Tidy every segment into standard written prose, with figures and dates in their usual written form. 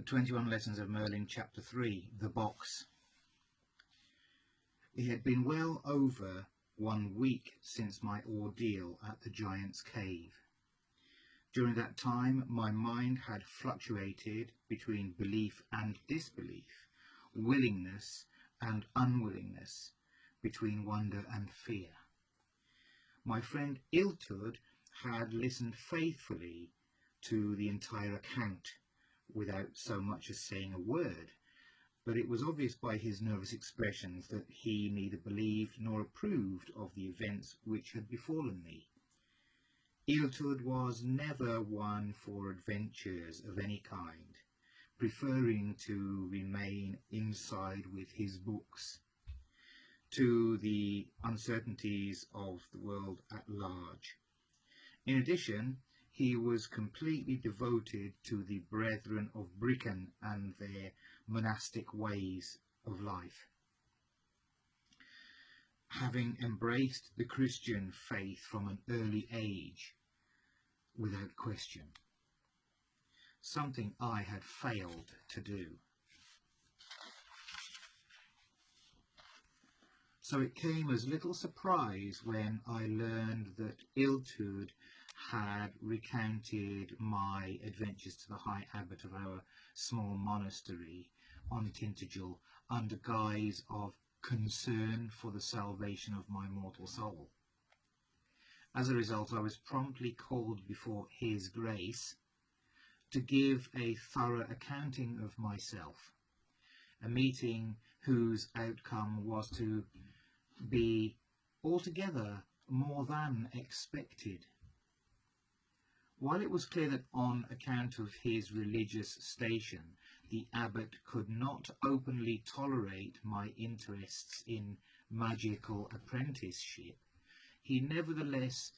21 Lessons of Merlyn, Chapter 3, The Box. It had been well over 1 week since my ordeal at the Giant's Cave. During that time, my mind had fluctuated between belief and disbelief, willingness and unwillingness, between wonder and fear. My friend Iltud had listened faithfully to the entire account, without so much as saying a word, but it was obvious by his nervous expressions that he neither believed nor approved of the events which had befallen me. Iltud was never one for adventures of any kind, preferring to remain inside with his books, to the uncertainties of the world at large. In addition, he was completely devoted to the Brethren of Brecon and their monastic ways of life, having embraced the Christian faith from an early age, without question, something I had failed to do. So it came as little surprise when I learned that Iltud had recounted my adventures to the High Abbot of our small monastery on Tintagel under guise of concern for the salvation of my mortal soul. As a result, I was promptly called before His Grace to give a thorough accounting of myself, a meeting whose outcome was to be altogether more than expected. While it was clear that on account of his religious station, the abbot could not openly tolerate my interests in magical apprenticeship, he nevertheless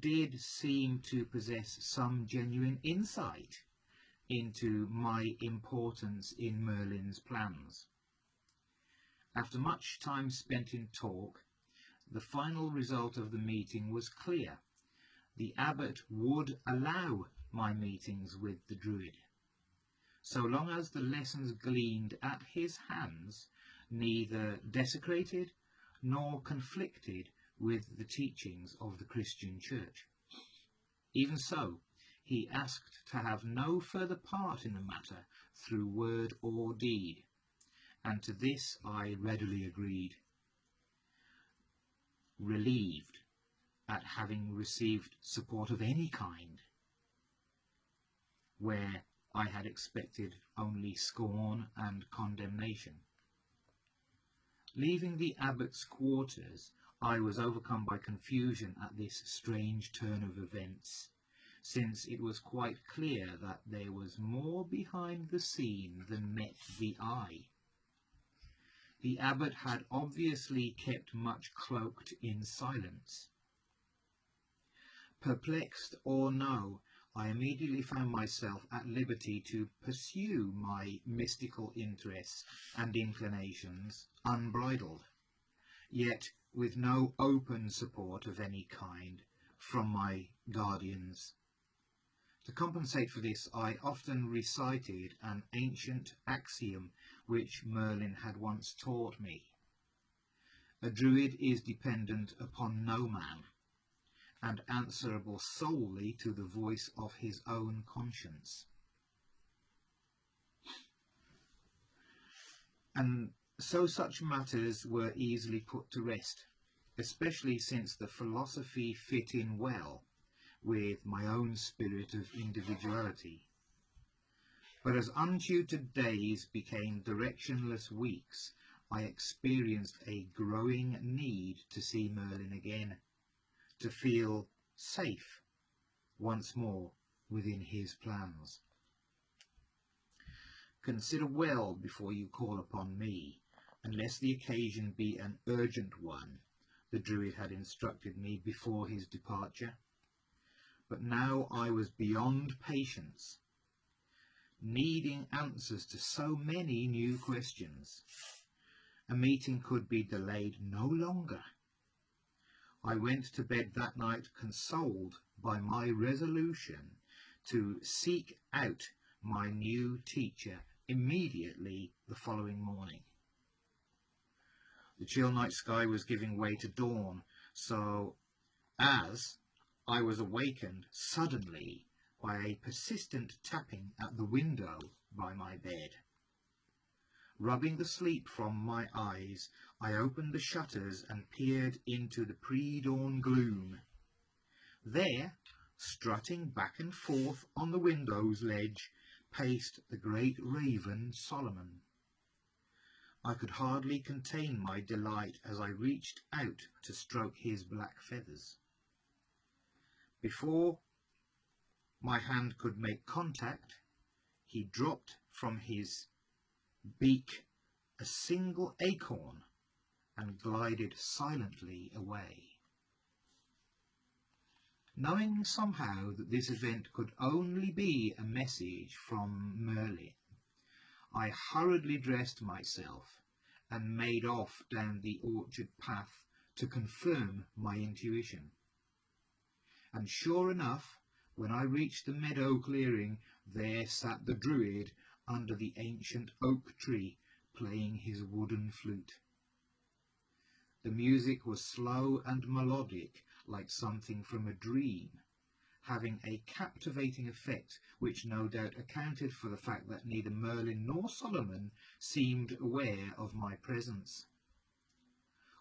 did seem to possess some genuine insight into my importance in Merlyn's plans. After much time spent in talk, the final result of the meeting was clear. The abbot would allow my meetings with the druid, so long as the lessons gleaned at his hands neither desecrated nor conflicted with the teachings of the Christian Church. Even so, he asked to have no further part in the matter through word or deed, and to this I readily agreed, relieved at having received support of any kind, where I had expected only scorn and condemnation. Leaving the abbot's quarters, I was overcome by confusion at this strange turn of events, since it was quite clear that there was more behind the scene than met the eye. The abbot had obviously kept much cloaked in silence. Perplexed or no, I immediately found myself at liberty to pursue my mystical interests and inclinations unbridled, yet with no open support of any kind from my guardians. To compensate for this, I often recited an ancient axiom which Merlyn had once taught me. A druid is dependent upon no man, and answerable solely to the voice of his own conscience. And so such matters were easily put to rest, especially since the philosophy fit in well with my own spirit of individuality. But as untutored days became directionless weeks, I experienced a growing need to see Merlyn again, to feel safe once more within his plans. Consider well before you call upon me, unless the occasion be an urgent one, the druid had instructed me before his departure. But now I was beyond patience, needing answers to so many new questions. A meeting could be delayed no longer. I went to bed that night consoled by my resolution to seek out my new teacher immediately the following morning. The chill night sky was giving way to dawn, so as I was awakened suddenly by a persistent tapping at the window by my bed. Rubbing the sleep from my eyes, I opened the shutters and peered into the pre-dawn gloom. There, strutting back and forth on the window's ledge, paced the great raven Solomon. I could hardly contain my delight as I reached out to stroke his black feathers. Before my hand could make contact, he dropped from his beak a single acorn and glided silently away. Knowing somehow that this event could only be a message from Merlyn, I hurriedly dressed myself and made off down the orchard path to confirm my intuition. And sure enough, when I reached the meadow clearing, there sat the druid under the ancient oak tree, playing his wooden flute. The music was slow and melodic, like something from a dream, having a captivating effect which no doubt accounted for the fact that neither Merlyn nor Solomon seemed aware of my presence.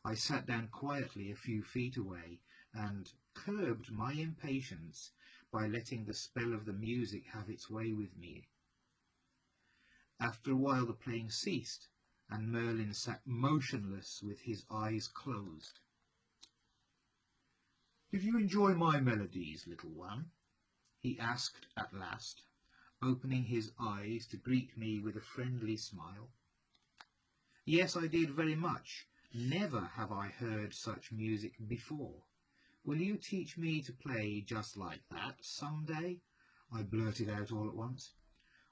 I sat down quietly a few feet away and curbed my impatience by letting the spell of the music have its way with me. After a while the playing ceased, and Merlyn sat motionless with his eyes closed. "Did you enjoy my melodies, little one?" he asked at last, opening his eyes to greet me with a friendly smile. "Yes, I did very much. Never have I heard such music before. Will you teach me to play just like that some day?" I blurted out all at once.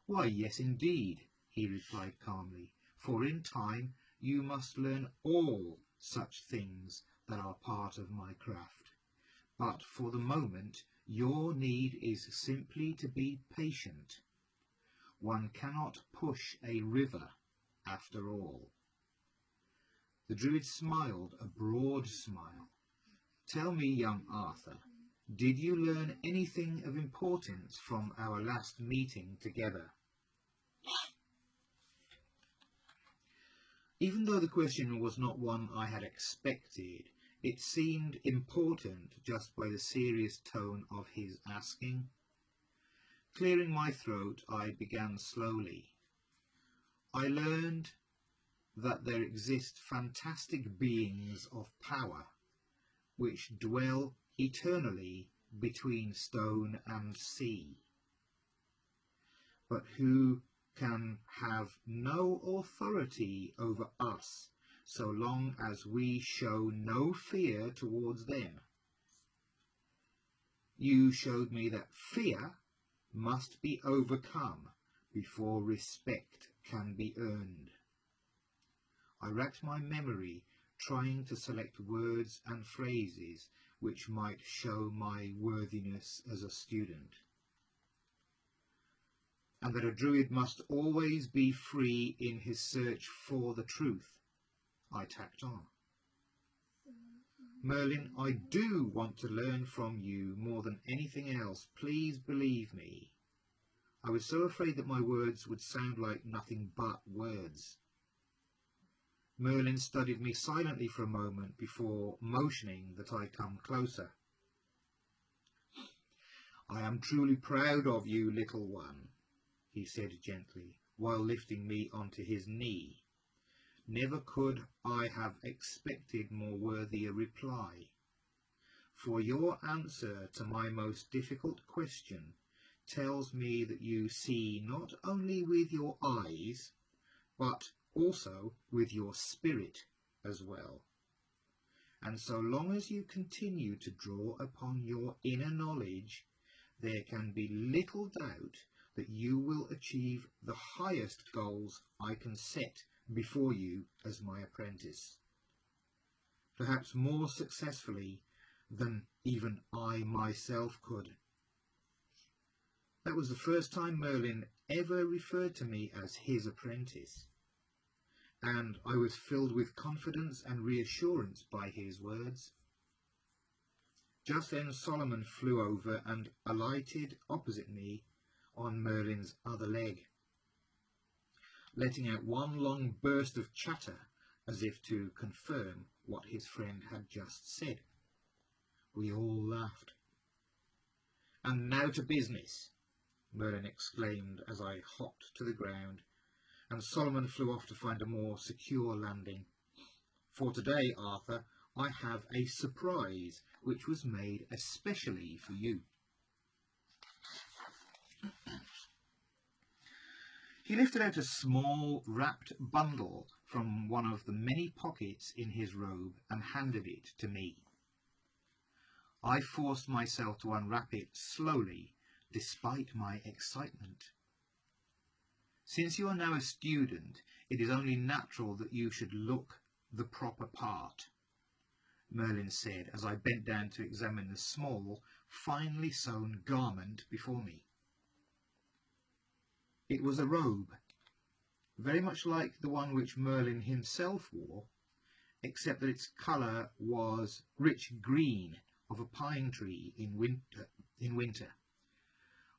"Why, yes, indeed," he replied calmly, "for in time you must learn all such things that are part of my craft. But for the moment your need is simply to be patient. One cannot push a river after all." The druid smiled a broad smile. "Tell me, young Arthur, did you learn anything of importance from our last meeting together?" Even though the question was not one I had expected, it seemed important just by the serious tone of his asking. Clearing my throat, I began slowly. "I learned that there exist fantastic beings of power which dwell eternally between stone and sea, but who can have no authority over us so long as we show no fear towards them. You showed me that fear must be overcome before respect can be earned." I racked my memory, trying to select words and phrases which might show my worthiness as a student. "And that a druid must always be free in his search for the truth," I tacked on. "Merlyn, I do want to learn from you more than anything else. Please believe me." I was so afraid that my words would sound like nothing but words. Merlyn studied me silently for a moment before motioning that I come closer. "I am truly proud of you, little one," he said gently, while lifting me onto his knee. "Never could I have expected more worthy a reply. For your answer to my most difficult question tells me that you see not only with your eyes, but also with your spirit as well. And so long as you continue to draw upon your inner knowledge, there can be little doubt that you will achieve the highest goals I can set before you as my apprentice, perhaps more successfully than even I myself could." That was the first time Merlin ever referred to me as his apprentice, and I was filled with confidence and reassurance by his words. Just then Solomon flew over and alighted opposite me on Merlin's other leg, letting out one long burst of chatter as if to confirm what his friend had just said. We all laughed. "And now to business," Merlin exclaimed as I hopped to the ground, and Solomon flew off to find a more secure landing. "For today, Arthur, I have a surprise which was made especially for you." He lifted out a small wrapped bundle from one of the many pockets in his robe and handed it to me. I forced myself to unwrap it slowly, despite my excitement. "Since you are now a student, it is only natural that you should look the proper part," Merlin said as I bent down to examine the small, finely sewn garment before me. It was a robe, very much like the one which Merlin himself wore, except that its colour was rich green of a pine tree in winter.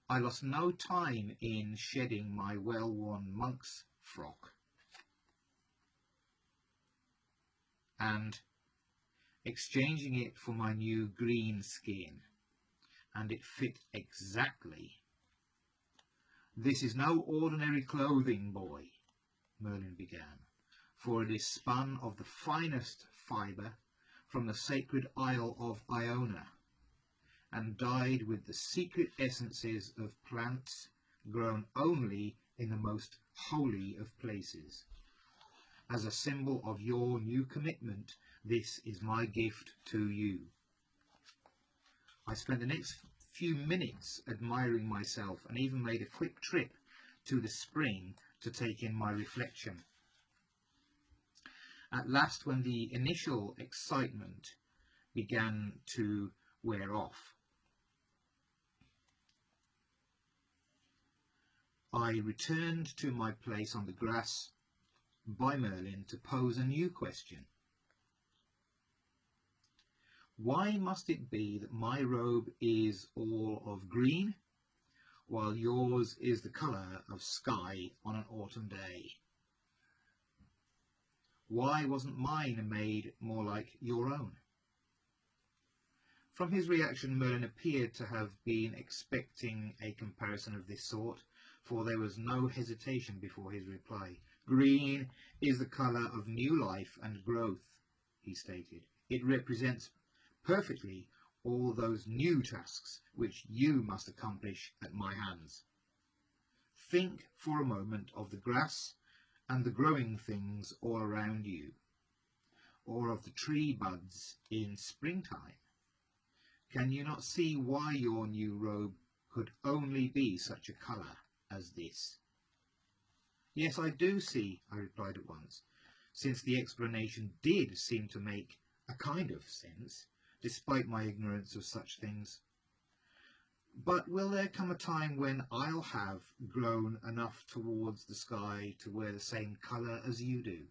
I lost no time in shedding my well-worn monk's frock and exchanging it for my new green skin, and it fit exactly. "This is no ordinary clothing, boy," Merlin began, "for it is spun of the finest fibre from the sacred Isle of Iona, and dyed with the secret essences of plants grown only in the most holy of places. As a symbol of your new commitment, this is my gift to you." I spent the next few minutes admiring myself and even made a quick trip to the spring to take in my reflection. At last, when the initial excitement began to wear off, I returned to my place on the grass by Merlin to pose a new question. Why must it be that my robe is all of green, while yours is the colour of sky on an autumn day? Why wasn't mine made more like your own? From his reaction, Merlin appeared to have been expecting a comparison of this sort, for there was no hesitation before his reply. "Green is the colour of new life and growth," he stated. "It represents perfectly all those new tasks which you must accomplish at my hands. Think for a moment of the grass and the growing things all around you, or of the tree buds in springtime. Can you not see why your new robe could only be such a colour as this?" "Yes, I do see," I replied at once, since the explanation did seem to make a kind of sense, despite my ignorance of such things. "But will there come a time when I'll have grown enough towards the sky to wear the same colour as you do?"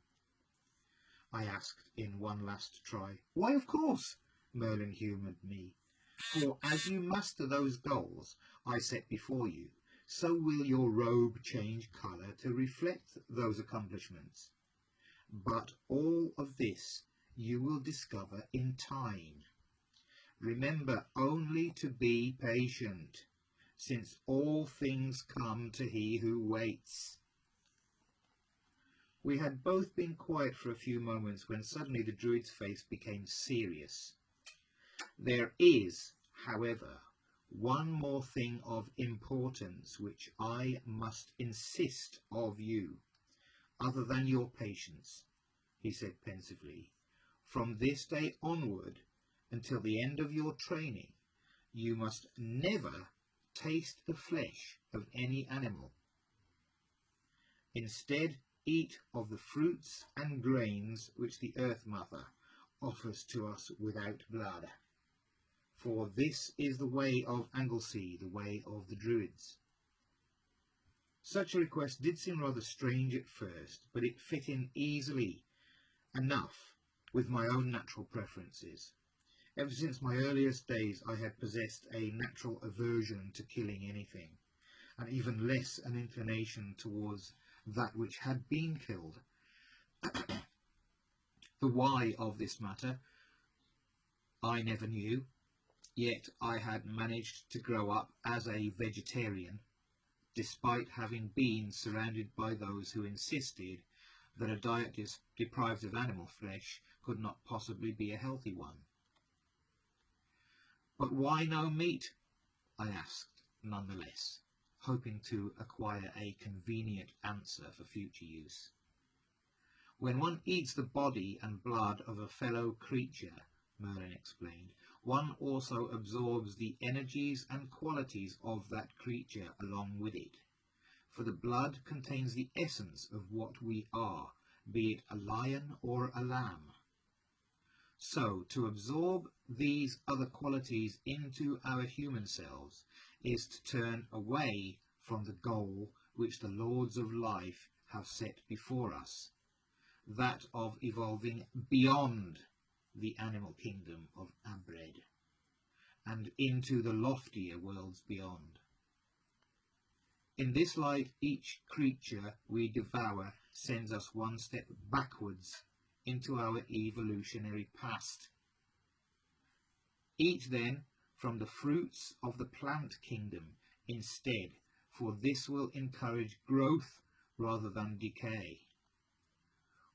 I asked in one last try. "Why, of course," Merlin humoured me, "for as you master those goals I set before you, so will your robe change colour to reflect those accomplishments. But all of this you will discover in time. Remember only to be patient, since all things come to he who waits." We had both been quiet for a few moments when suddenly the druid's face became serious. "There is, however, one more thing of importance which I must insist of you, other than your patience," he said pensively. "From this day onward, until the end of your training, you must never taste the flesh of any animal. Instead, eat of the fruits and grains which the Earth Mother offers to us without blood. For this is the way of Anglesey, the way of the Druids. Such a request did seem rather strange at first, but it fit in easily enough with my own natural preferences. Ever since my earliest days I had possessed a natural aversion to killing anything, and even less an inclination towards that which had been killed. The why of this matter I never knew, yet I had managed to grow up as a vegetarian, despite having been surrounded by those who insisted that a diet deprived of animal flesh could not possibly be a healthy one. But why no meat? I asked nonetheless, hoping to acquire a convenient answer for future use. When one eats the body and blood of a fellow creature, Merlyn explained, one also absorbs the energies and qualities of that creature along with it, for the blood contains the essence of what we are, be it a lion or a lamb. So, to absorb these other qualities into our human selves is to turn away from the goal which the Lords of Life have set before us, that of evolving beyond the animal kingdom of Abred and into the loftier worlds beyond. In this light, each creature we devour sends us one step backwards into our evolutionary past. Eat then from the fruits of the plant kingdom instead, for this will encourage growth rather than decay.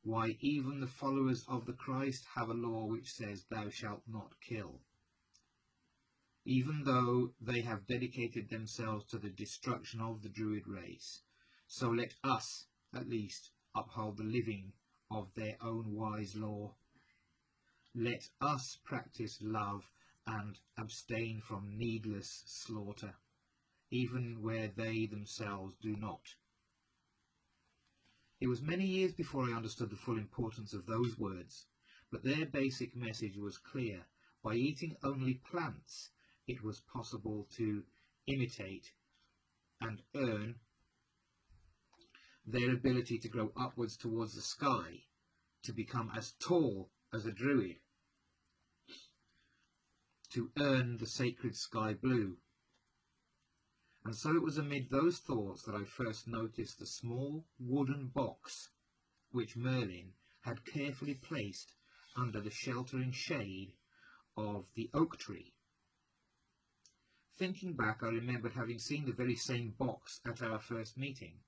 Why, even the followers of the Christ have a law which says, "Thou shalt not kill," even though they have dedicated themselves to the destruction of the Druid race. So let us, at least, uphold the living of their own wise law. Let us practice love and abstain from needless slaughter, even where they themselves do not. It was many years before I understood the full importance of those words, but their basic message was clear. By eating only plants, it was possible to imitate and earn their ability to grow upwards towards the sky, to become as tall as a druid, to earn the sacred sky blue. And so it was amid those thoughts that I first noticed the small wooden box which Merlyn had carefully placed under the sheltering shade of the oak tree. Thinking back, I remembered having seen the very same box at our first meeting,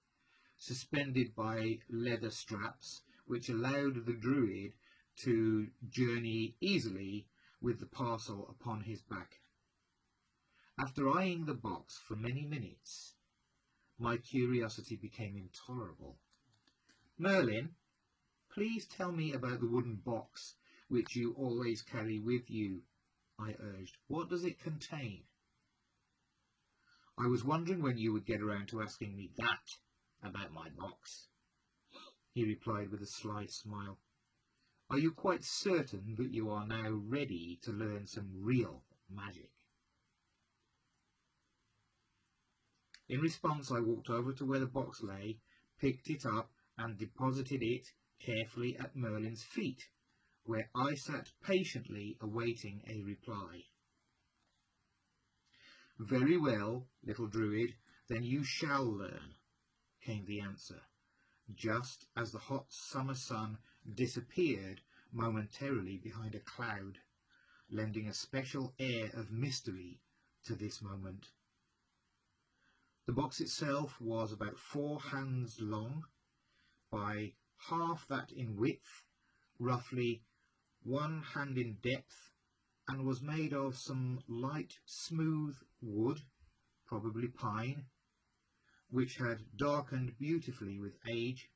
suspended by leather straps which allowed the druid to journey easily with the parcel upon his back. After eyeing the box for many minutes, my curiosity became intolerable. "Merlyn, please tell me about the wooden box which you always carry with you," I urged. "What does it contain?" "I was wondering when you would get around to asking me that about my box," he replied with a sly smile. "Are you quite certain that you are now ready to learn some real magic?" In response, I walked over to where the box lay, picked it up and deposited it carefully at Merlyn's feet, where I sat patiently awaiting a reply. "Very well, little druid, then you shall learn," came the answer, just as the hot summer sun disappeared momentarily behind a cloud, lending a special air of mystery to this moment. The box itself was about 4 hands long, by half that in width, roughly 1 hand in depth, and was made of some light, smooth wood, probably pine, which had darkened beautifully with age.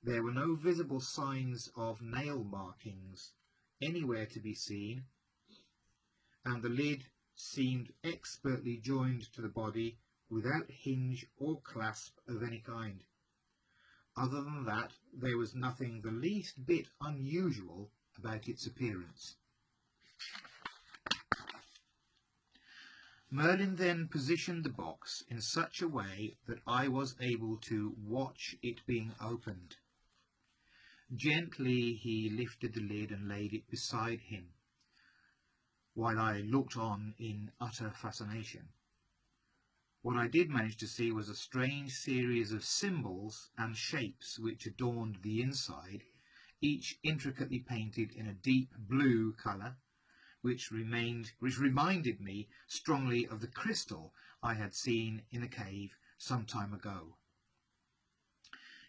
There were no visible signs of nail markings anywhere to be seen, and the lid seemed expertly joined to the body without hinge or clasp of any kind. Other than that, there was nothing the least bit unusual about its appearance. Merlin then positioned the box in such a way that I was able to watch it being opened. Gently he lifted the lid and laid it beside him, while I looked on in utter fascination. What I did manage to see was a strange series of symbols and shapes which adorned the inside, each intricately painted in a deep blue colour, which reminded me strongly of the crystal I had seen in a cave some time ago.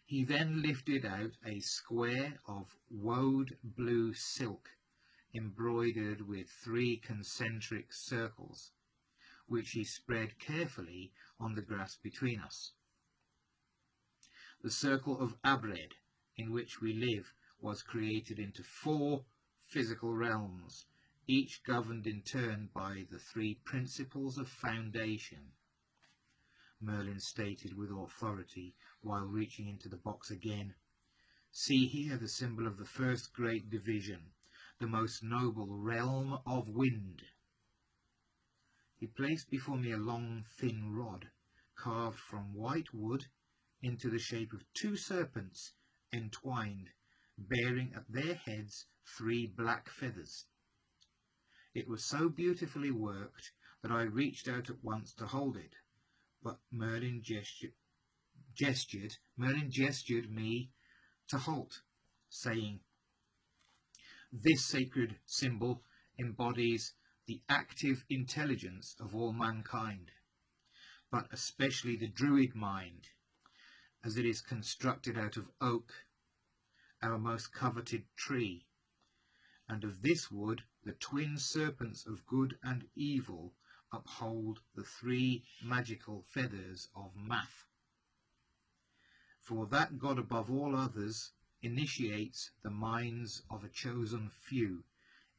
He then lifted out a square of woad blue silk embroidered with 3 concentric circles, which he spread carefully on the grass between us. The circle of Abred, in which we live, was created into 4 physical realms, each governed in turn by the 3 principles of foundation. Merlin stated with authority, while reaching into the box again. See here the symbol of the first great division, the most noble realm of wind. He placed before me a long, thin rod, carved from white wood into the shape of 2 serpents entwined, bearing at their heads 3 black feathers. It was so beautifully worked that I reached out at once to hold it, but Merlin gestured me to halt, saying, "This sacred symbol embodies the active intelligence of all mankind, but especially the druid mind, as it is constructed out of oak, our most coveted tree, and of this wood the twin serpents of good and evil uphold the 3 magical feathers of Math. For that God above all others initiates the minds of a chosen few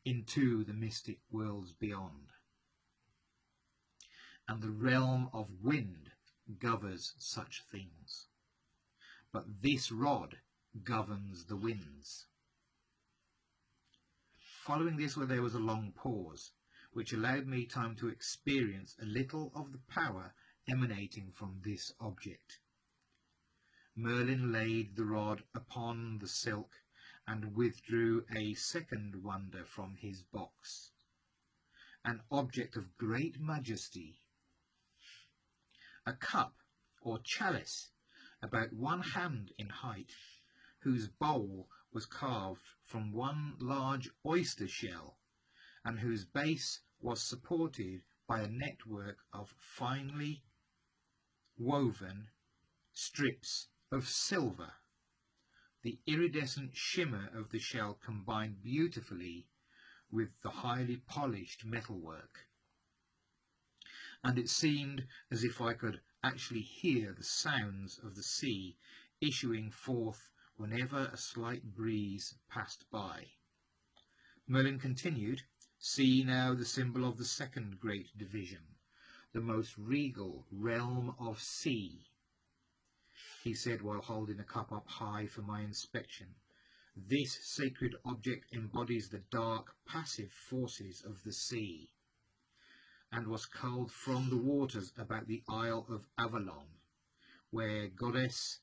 into the mystic worlds beyond. And the realm of wind governs such things. But this rod governs the winds." Following this, there was a long pause, which allowed me time to experience a little of the power emanating from this object. Merlin laid the rod upon the silk and withdrew a second wonder from his box, an object of great majesty, a cup or chalice about 1 hand in height, whose bowl was carved from 1 large oyster shell, and whose base was supported by a network of finely woven strips of silver. The iridescent shimmer of the shell combined beautifully with the highly polished metalwork, and it seemed as if I could actually hear the sounds of the sea issuing forth whenever a slight breeze passed by. Merlin continued, "See now the symbol of the second great division, the most regal realm of sea," he said while holding the cup up high for my inspection. "This sacred object embodies the dark, passive forces of the sea, and was culled from the waters about the Isle of Avalon, where Goddess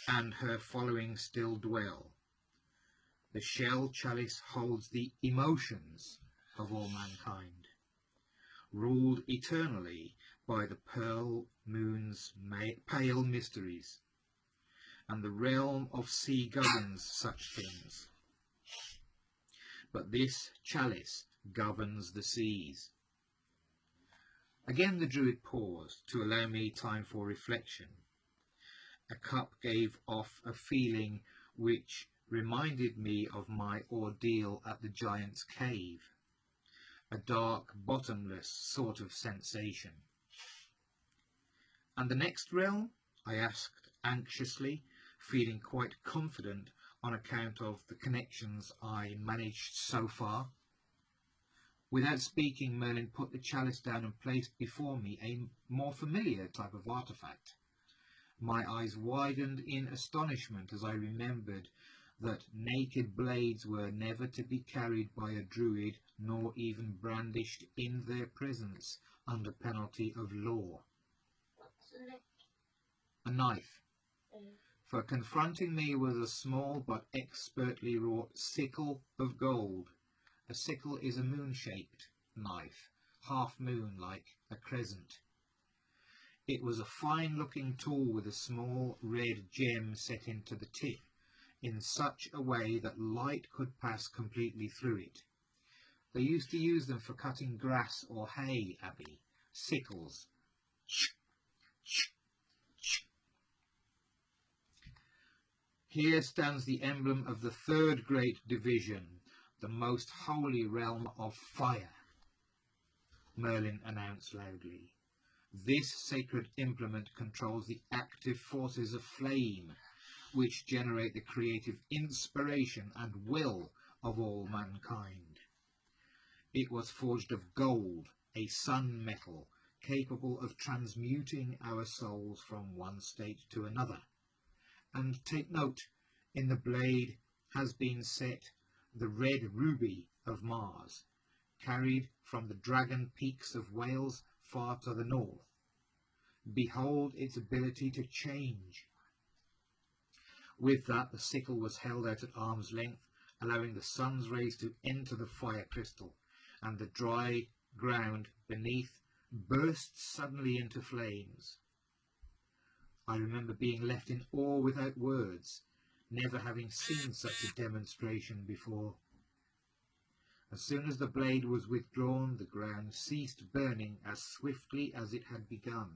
and her following still dwell. The shell chalice holds the emotions of all mankind, ruled eternally by the pearl moon's pale mysteries, and the realm of sea governs such things. But this chalice governs the seas." Again the druid paused to allow me time for reflection. A cup gave off a feeling which reminded me of my ordeal at the giant's cave, a dark, bottomless sort of sensation. "And the next realm?" I asked anxiously, feeling quite confident on account of the connections I managed so far. Without speaking, Merlin put the chalice down and placed before me a more familiar type of artifact. My eyes widened in astonishment as I remembered that naked blades were never to be carried by a druid, nor even brandished in their presence, under penalty of law. What's the next? A knife. For confronting me with a small but expertly wrought sickle of gold. A sickle is a moon-shaped knife, half-moon like a crescent. It was a fine-looking tool with a small red gem set into the tip, in such a way that light could pass completely through it. They used to use them for cutting grass or hay, Abby. Sickles. Here stands the emblem of the third great division, the most holy realm of fire, Merlyn announced loudly. This sacred implement controls the active forces of flame, which generate the creative inspiration and will of all mankind. It was forged of gold, a sun metal, capable of transmuting our souls from one state to another. And take note, in the blade has been set the red ruby of Mars, carried from the dragon peaks of Wales far to the north. Behold its ability to change. With that, the sickle was held out at arm's length, allowing the sun's rays to enter the fire crystal, and the dry ground beneath burst suddenly into flames. I remember being left in awe without words, never having seen such a demonstration before. As soon as the blade was withdrawn, the ground ceased burning as swiftly as it had begun.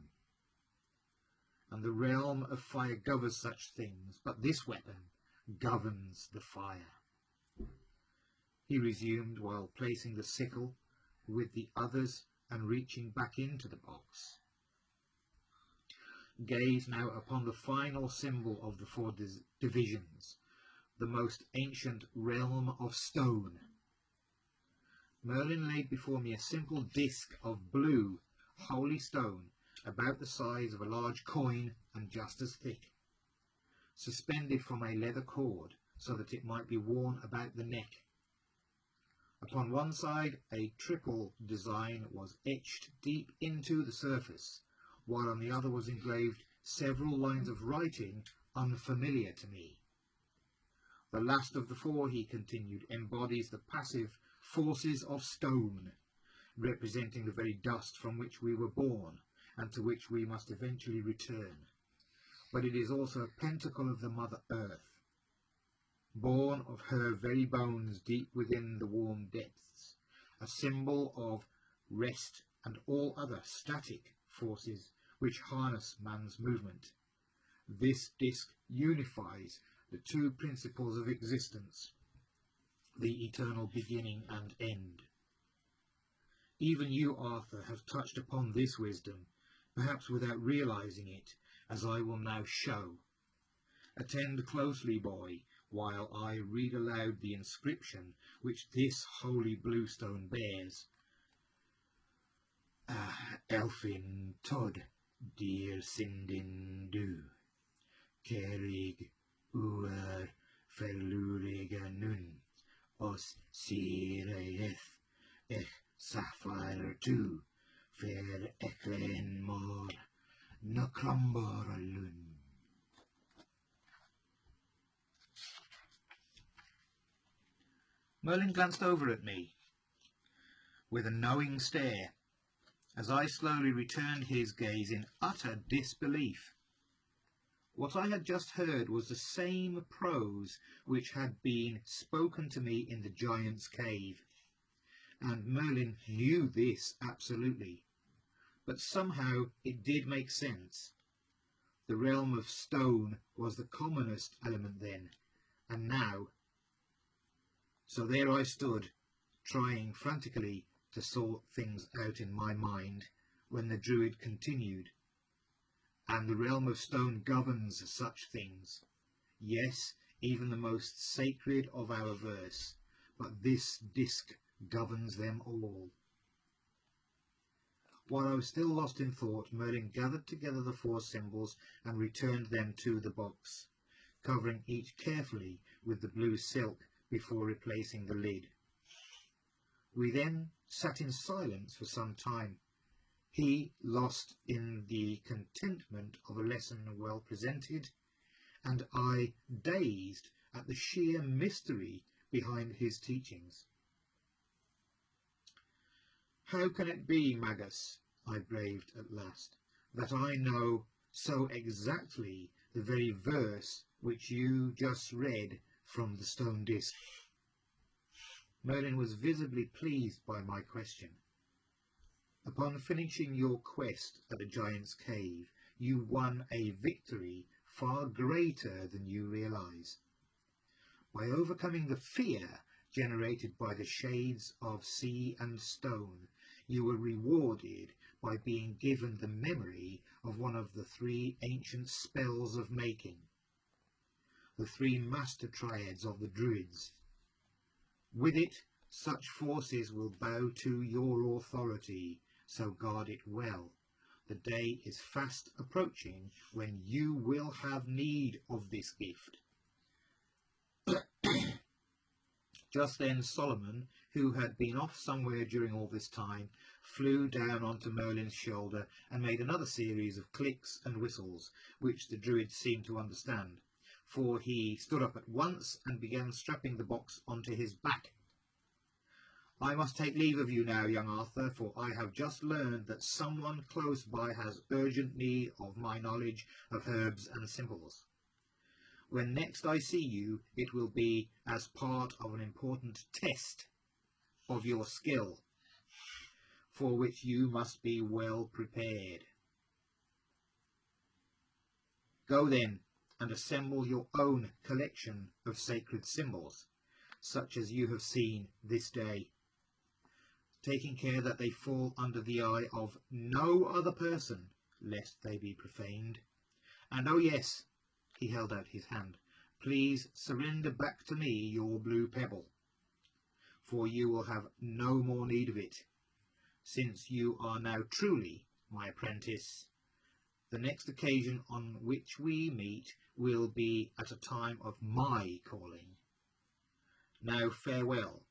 And the realm of fire governs such things, but this weapon governs the fire. He resumed while placing the sickle with the others and reaching back into the box. Gaze now upon the final symbol of the four divisions, the most ancient realm of stone. Merlyn laid before me a simple disc of blue, holy stone, about the size of a large coin and just as thick, suspended from a leather cord so that it might be worn about the neck. Upon one side, a triple design was etched deep into the surface, while on the other was engraved several lines of writing unfamiliar to me. The last of the four, he continued, embodies the passive forces of stone, representing the very dust from which we were born and to which we must eventually return. But it is also a pentacle of the Mother Earth, born of her very bones deep within the warm depths, a symbol of rest and all other static forces which harness man's movement. This disc unifies the two principles of existence, the eternal beginning and end. Even you, Arthur, have touched upon this wisdom, perhaps without realizing it, as I will now show. Attend closely, boy, while I read aloud the inscription which this holy blue stone bears. Elfin Todd, dear Sindin Du, Kerig Uer Ferluriga Nun, Os Sireeth Ech Sapphire Tu, Fer Eklen Mor, Nocrambor Lun. Merlyn glanced over at me with a knowing stare, as I slowly returned his gaze in utter disbelief. What I had just heard was the same prose which had been spoken to me in the giant's cave, and Merlyn knew this absolutely, but somehow it did make sense. The realm of stone was the commonest element then, and now. So there I stood, trying frantically to sort things out in my mind, when the druid continued. And the realm of stone governs such things. Yes, even the most sacred of our verse, but this disc governs them all. While I was still lost in thought, Merlyn gathered together the four symbols and returned them to the box, covering each carefully with the blue silk before replacing the lid. We then sat in silence for some time, he lost in the contentment of a lesson well presented, and I dazed at the sheer mystery behind his teachings. How can it be, Magus, I braved at last, that I know so exactly the very verse which you just read from the stone disc? Merlin was visibly pleased by my question. Upon finishing your quest at the giant's cave, you won a victory far greater than you realize. By overcoming the fear generated by the shades of sea and stone, you were rewarded by being given the memory of one of the 3 ancient spells of making, the 3 master triads of the Druids. With it, such forces will bow to your authority, so guard it well. The day is fast approaching when you will have need of this gift. Just then Solomon, who had been off somewhere during all this time, flew down onto Merlin's shoulder and made another series of clicks and whistles, which the Druid seemed to understand, for he stood up at once and began strapping the box onto his back. I must take leave of you now, young Arthur, for I have just learned that someone close by has urgent need of my knowledge of herbs and simples. When next I see you, it will be as part of an important test of your skill, for which you must be well prepared. Go then and assemble your own collection of sacred symbols, such as you have seen this day, taking care that they fall under the eye of no other person, lest they be profaned. And oh yes, he held out his hand, please surrender back to me your blue pebble, for you will have no more need of it, since you are now truly my apprentice. The next occasion on which we meet will be at a time of my calling. Now farewell.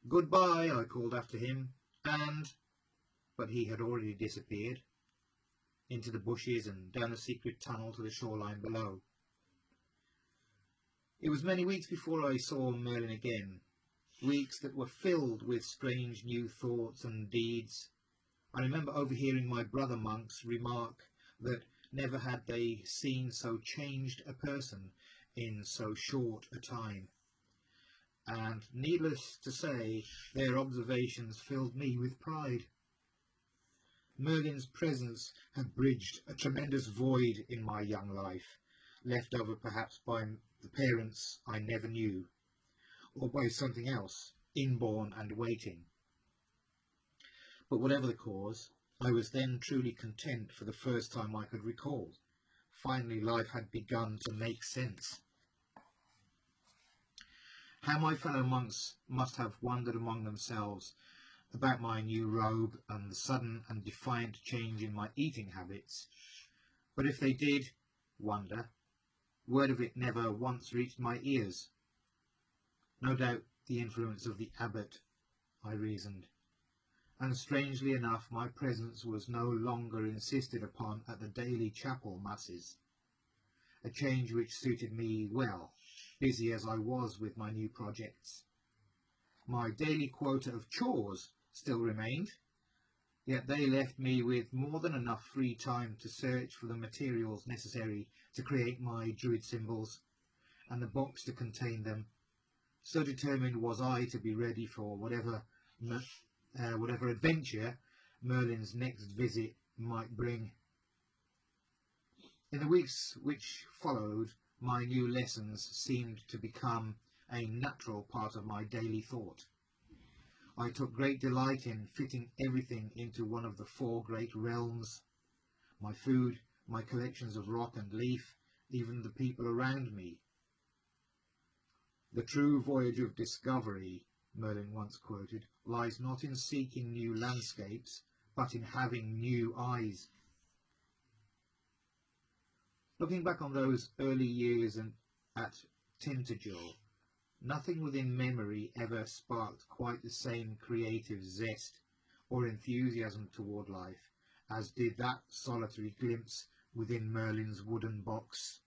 Goodbye, I called after him, but he had already disappeared into the bushes and down a secret tunnel to the shoreline below. It was many weeks before I saw Merlin again, weeks that were filled with strange new thoughts and deeds. I remember overhearing my brother monks remark that never had they seen so changed a person in so short a time, and needless to say, their observations filled me with pride. Merlin's presence had bridged a tremendous void in my young life, left over perhaps by the parents I never knew, or by something else, inborn and waiting. But whatever the cause, I was then truly content for the first time I could recall. Finally life had begun to make sense. How my fellow monks must have wondered among themselves about my new robe and the sudden and defiant change in my eating habits. But if they did wonder, word of it never once reached my ears. No doubt the influence of the abbot, I reasoned, and strangely enough my presence was no longer insisted upon at the daily chapel masses, a change which suited me well, busy as I was with my new projects. My daily quota of chores still remained, yet they left me with more than enough free time to search for the materials necessary to create my druid symbols and the box to contain them. So determined was I to be ready for whatever adventure Merlin's next visit might bring. In the weeks which followed, my new lessons seemed to become a natural part of my daily thought. I took great delight in fitting everything into one of the 4 great realms: my food, my collections of rock and leaf, even the people around me. The true voyage of discovery, Merlin once quoted, lies not in seeking new landscapes, but in having new eyes. Looking back on those early years and at Tintagel, nothing within memory ever sparked quite the same creative zest or enthusiasm toward life, as did that solitary glimpse within Merlyn's wooden box.